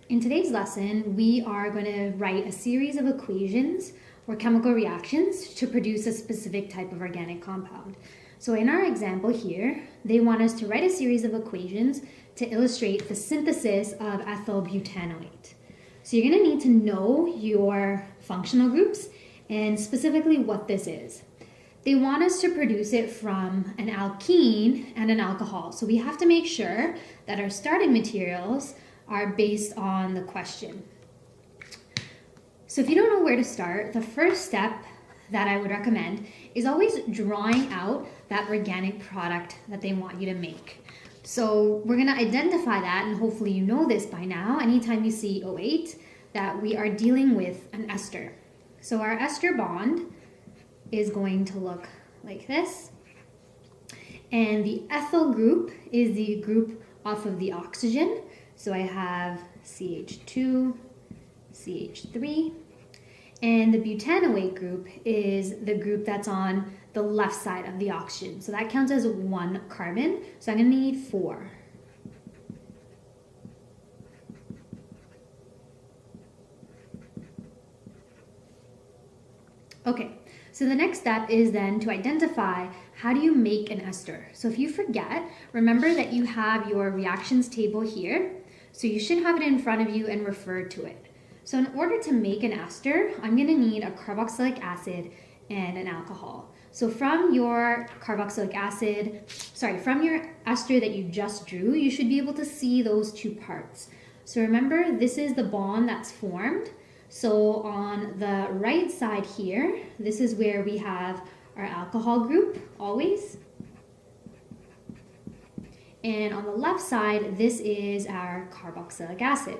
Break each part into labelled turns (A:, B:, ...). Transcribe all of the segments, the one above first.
A: In today's lesson, we are going to write a series of equations or chemical reactions to produce a specific type of organic compound. So in our example here, they want us to write a series of equations to illustrate the synthesis of ethyl butanoate. So you're going to need to know your functional groups and specifically what this is. They want us to produce it from an alkene and an alcohol. So we have to make sure that our starting materials are based on the question. So if you don't know where to start, the first step that I would recommend is always drawing out that organic product that they want you to make. So we're going to identify that, and hopefully you know this by now, anytime you see O8, that we are dealing with an ester. So our ester bond is going to look like this. And the ethyl group is the group off of the oxygen. So I have CH2, CH3. And the butanoate group is the group that's on the left side of the oxygen. So that counts as 1 carbon. So I'm going to need 4. Okay, so the next step is then to identify how do you make an ester. So if you forget, remember that you have your reactions table here. So you should have it in front of you and refer to it. So in order to make an ester, I'm going to need a carboxylic acid and an alcohol. So from your carboxylic acid, from your ester that you just drew, you should be able to see those 2 parts. So remember, this is the bond that's formed. So on the right side here, this is where we have our alcohol group, always. And on the left side, this is our carboxylic acid.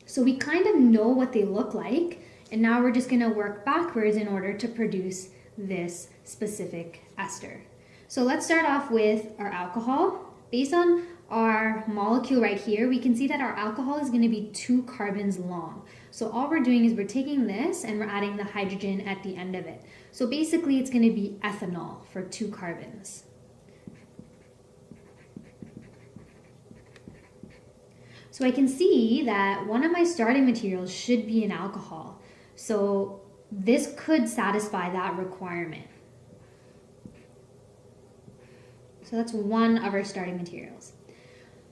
A: So we kind of know what they look like, and now we're just going to work backwards in order to produce this specific ester. So let's start off with our alcohol. Based on our molecule right here, we can see that our alcohol is going to be 2 carbons long. So all we're doing is we're taking this and we're adding the hydrogen at the end of it. So basically it's going to be ethanol for 2 carbons. So I can see that one of my starting materials should be an alcohol. So this could satisfy that requirement. So that's one of our starting materials.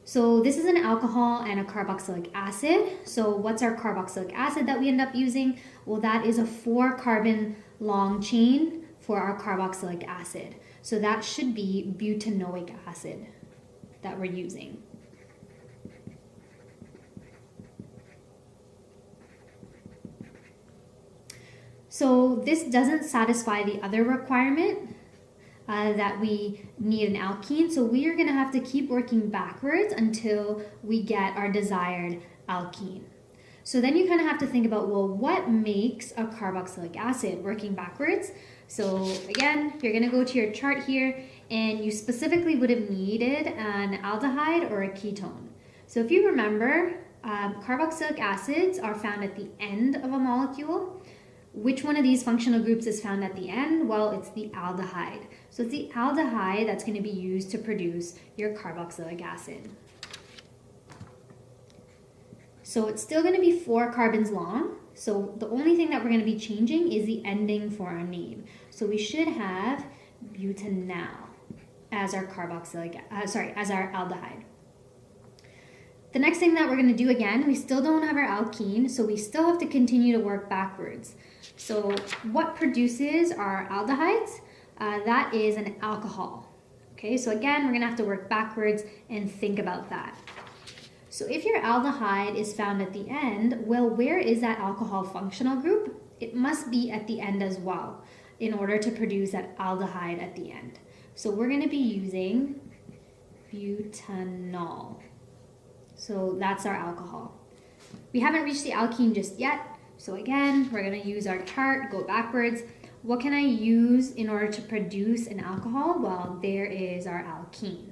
A: So this is an alcohol and a carboxylic acid. So what's our carboxylic acid that we end up using? Well, that is a 4 carbon long chain for our carboxylic acid. So that should be butanoic acid that we're using. So this doesn't satisfy the other requirement that we need an alkene. So we are going to have to keep working backwards until we get our desired alkene. So then you kind of have to think about, well, what makes a carboxylic acid working backwards? So again, you're going to go to your chart here, and you specifically would have needed an aldehyde or a ketone. So if you remember, carboxylic acids are found at the end of a molecule. Which one of these functional groups is found at the end? Well, it's the aldehyde. So it's the aldehyde that's going to be used to produce your carboxylic acid. So it's still going to be 4 carbons long. So the only thing that we're going to be changing is the ending for our name. So we should have butanal as our as our aldehyde. The next thing that we're going to do again, we still don't have our alkene, so we still have to continue to work backwards. So what produces our aldehydes? That is an alcohol. Okay, so again, we're going to have to work backwards and think about that. So if your aldehyde is found at the end, well, where is that alcohol functional group? It must be at the end as well in order to produce that aldehyde at the end. So we're going to be using butanol. So that's our alcohol. We haven't reached the alkene just yet. So again, we're going to use our chart, go backwards. What can I use in order to produce an alcohol? Well, there is our alkene.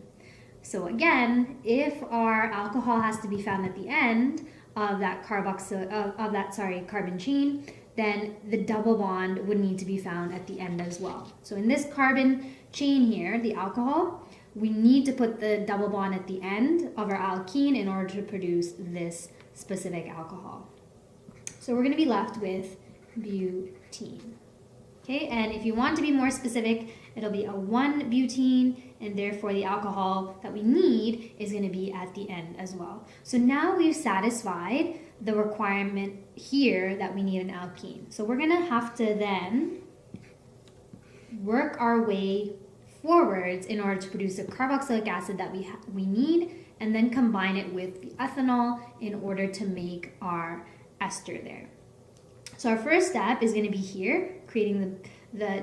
A: So again, if our alcohol has to be found at the end of that carbon chain, then the double bond would need to be found at the end as well. So in this carbon chain here, the alcohol, we need to put the double bond at the end of our alkene in order to produce this specific alcohol. So we're going to be left with butene. Okay, and if you want to be more specific, it'll be a 1-butene, and therefore the alcohol that we need is going to be at the end as well. So now we've satisfied the requirement here that we need an alkene. So we're going to have to then work our way forwards in order to produce the carboxylic acid that we need, and then combine it with the ethanol in order to make our ester there. So our first step is going to be here, creating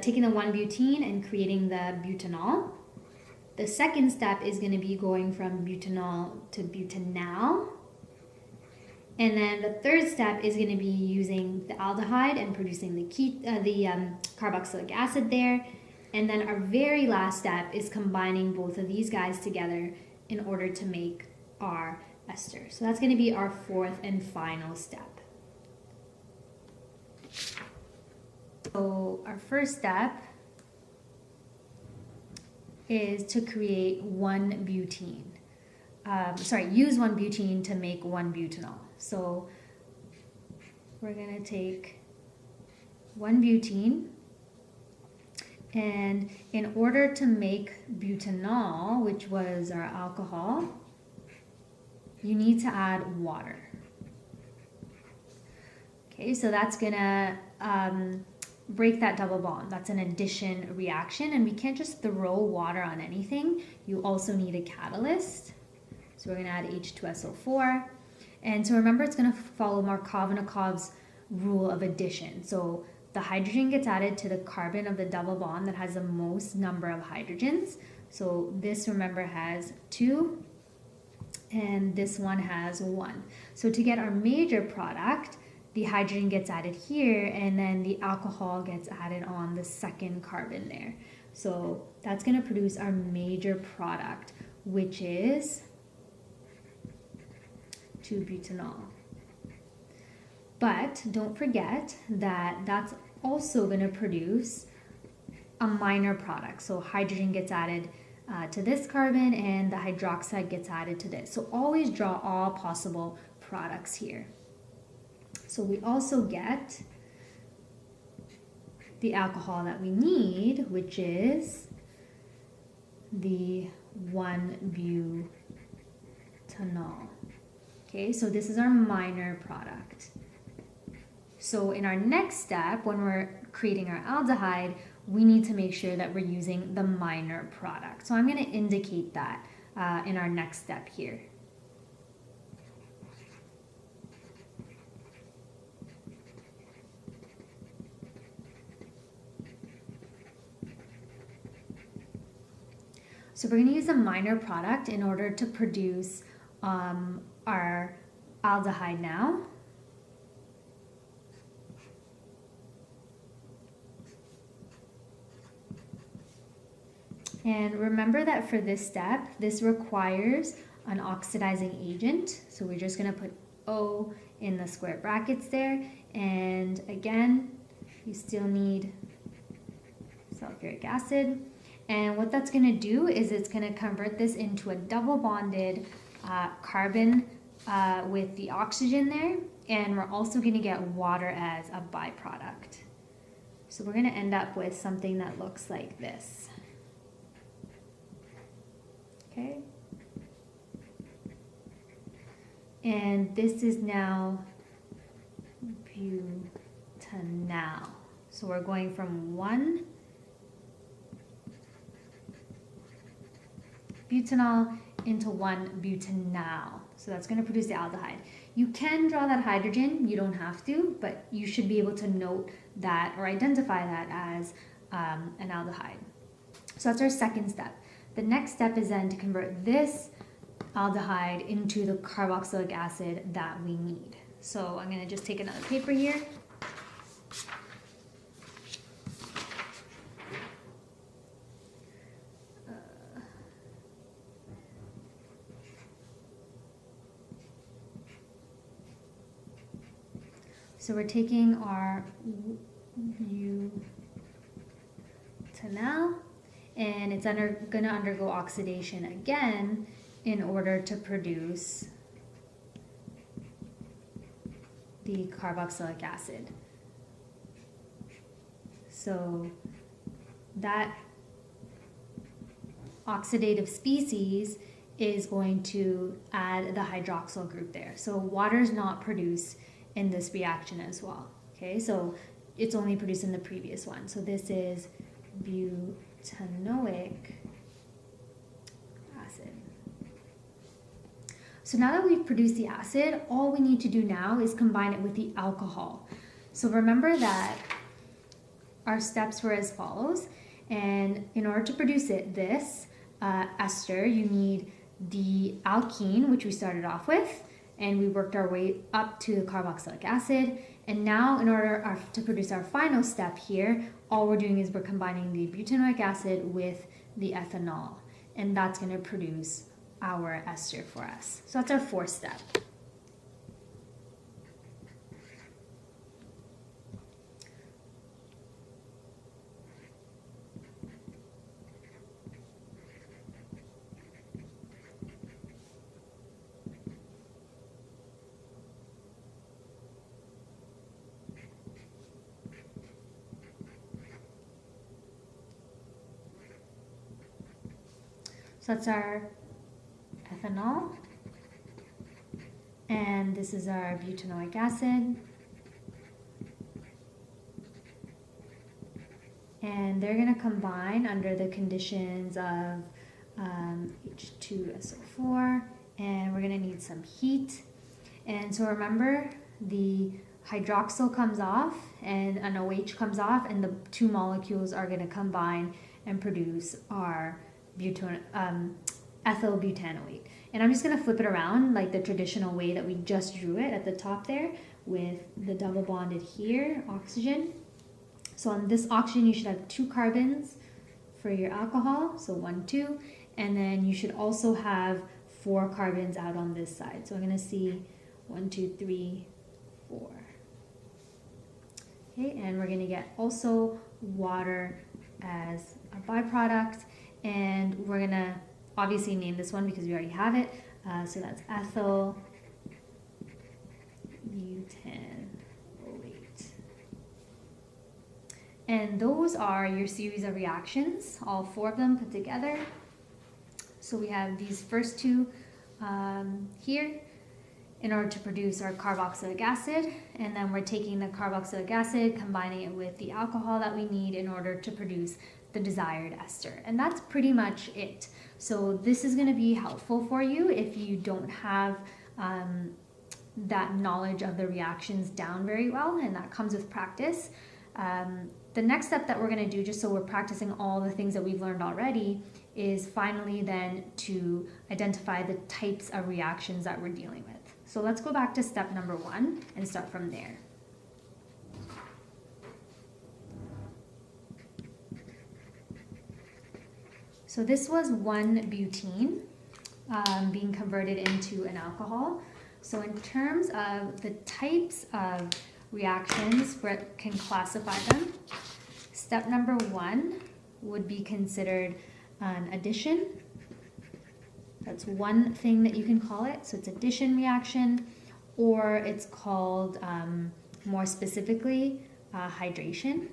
A: taking the 1-butene and creating the butanol. The second step is going to be going from butanol to butanal. And then the third step is going to be using the aldehyde and producing the carboxylic acid there. And then our very last step is combining both of these guys together in order to make our ester. So that's going to be our fourth and final step. So our first step is to create 1-butene. Use 1-butene to make 1-butanol. So we're going to take 1-butene, and in order to make butanol, which was our alcohol, you need to add water. Okay, so that's going to break that double bond. That's an addition reaction, and we can't just throw water on anything. You also need a catalyst. So we're going to add H2SO4. And so remember, it's going to follow Markovnikov's rule of addition. So the hydrogen gets added to the carbon of the double bond that has the most number of hydrogens. So this, remember, has 2, and this one has 1. So to get our major product, the hydrogen gets added here, and then the alcohol gets added on the second carbon there. So that's going to produce our major product, which is 2-butanol. But don't forget that that's also going to produce a minor product. So hydrogen gets added to this carbon, and the hydroxide gets added to this. So always draw all possible products here. So we also get the alcohol that we need, which is the 1-butanol. Okay, so this is our minor product. So in our next step, when we're creating our aldehyde, we need to make sure that we're using the minor product. So I'm going to indicate that in our next step here. So we're going to use a minor product in order to produce our aldehyde now. And remember that for this step, this requires an oxidizing agent. So we're just going to put O in the square brackets there. And again, you still need sulfuric acid. And what that's going to do is it's going to convert this into a double bonded carbon with the oxygen there. And we're also going to get water as a byproduct. So we're going to end up with something that looks like this. Okay. And this is now butanal. So we're going from 1 butanol into 1 butanal. So that's going to produce the aldehyde. You can draw that hydrogen, you don't have to, but you should be able to note that or identify that as an aldehyde. So that's our second step. The next step is then to convert this aldehyde into the carboxylic acid that we need. So I'm going to just take another paper here. So we're taking our butanal, and it's going to undergo oxidation again in order to produce the carboxylic acid. So that oxidative species is going to add the hydroxyl group there. So water is not produced in this reaction as well. Okay, so it's only produced in the previous one. So this is butanoic acid. So now that we've produced the acid, all we need to do now is combine it with the alcohol. So remember that our steps were as follows, and in order to produce this ester, you need the alkene, which we started off with, and we worked our way up to the carboxylic acid. And now in order to produce our final step here, all we're doing is we're combining the butanoic acid with the ethanol, and that's going to produce our ester for us. So that's our fourth step. So that's our ethanol, and this is our butanoic acid, and they're going to combine under the conditions of H2SO4, and we're going to need some heat. And so remember, the hydroxyl comes off and an OH comes off, and the two molecules are going to combine and produce our ethyl butanoate. And I'm just going to flip it around like the traditional way that we just drew it at the top there, with the double bonded here oxygen. So on this oxygen you should have 2 carbons for your alcohol, so 1, 2, and then you should also have 4 carbons out on this side. So I'm going to see 1, 2, 3, 4. Okay, and we're going to get also water as a byproduct. And we're going to obviously name this one because we already have it. So that's ethyl butanoate. And those are your series of reactions, all 4 of them put together. So we have these first 2 here in order to produce our carboxylic acid. And then we're taking the carboxylic acid, combining it with the alcohol that we need in order to produce the desired ester. And that's pretty much it. So this is going to be helpful for you if you don't have that knowledge of the reactions down very well, and that comes with practice. The next step that we're going to do, just so we're practicing all the things that we've learned already, is finally then to identify the types of reactions that we're dealing with. So let's go back to step number 1 and start from there. So this was 1-butene being converted into an alcohol. So in terms of the types of reactions, we can classify them. Step number 1 would be considered an addition. That's one thing that you can call it. So it's addition reaction, or it's called more specifically hydration.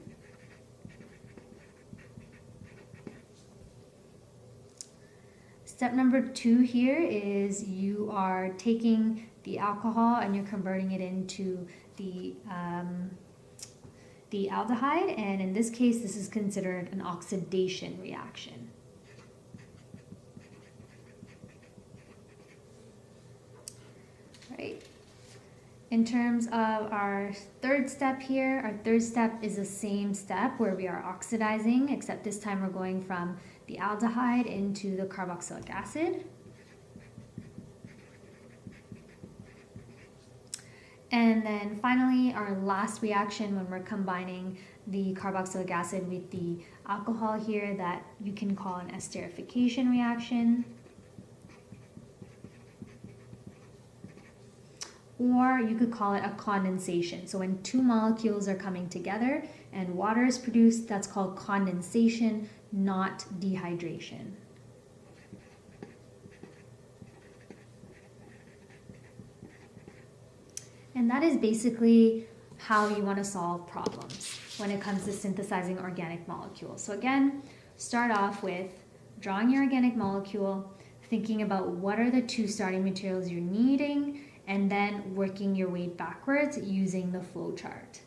A: Step number 2 here is you are taking the alcohol and you're converting it into the aldehyde, and in this case this is considered an oxidation reaction. Right. In terms of our third step here, our third step is the same step where we are oxidizing, except this time we're going from the aldehyde into the carboxylic acid. And then finally, our last reaction when we're combining the carboxylic acid with the alcohol here, that you can call an esterification reaction. or you could call it a condensation. So when two molecules are coming together and water is produced, that's called condensation, not dehydration. And that is basically how you want to solve problems when it comes to synthesizing organic molecules. So again, start off with drawing your organic molecule, thinking about what are the two starting materials you're needing, and then working your way backwards using the flow chart.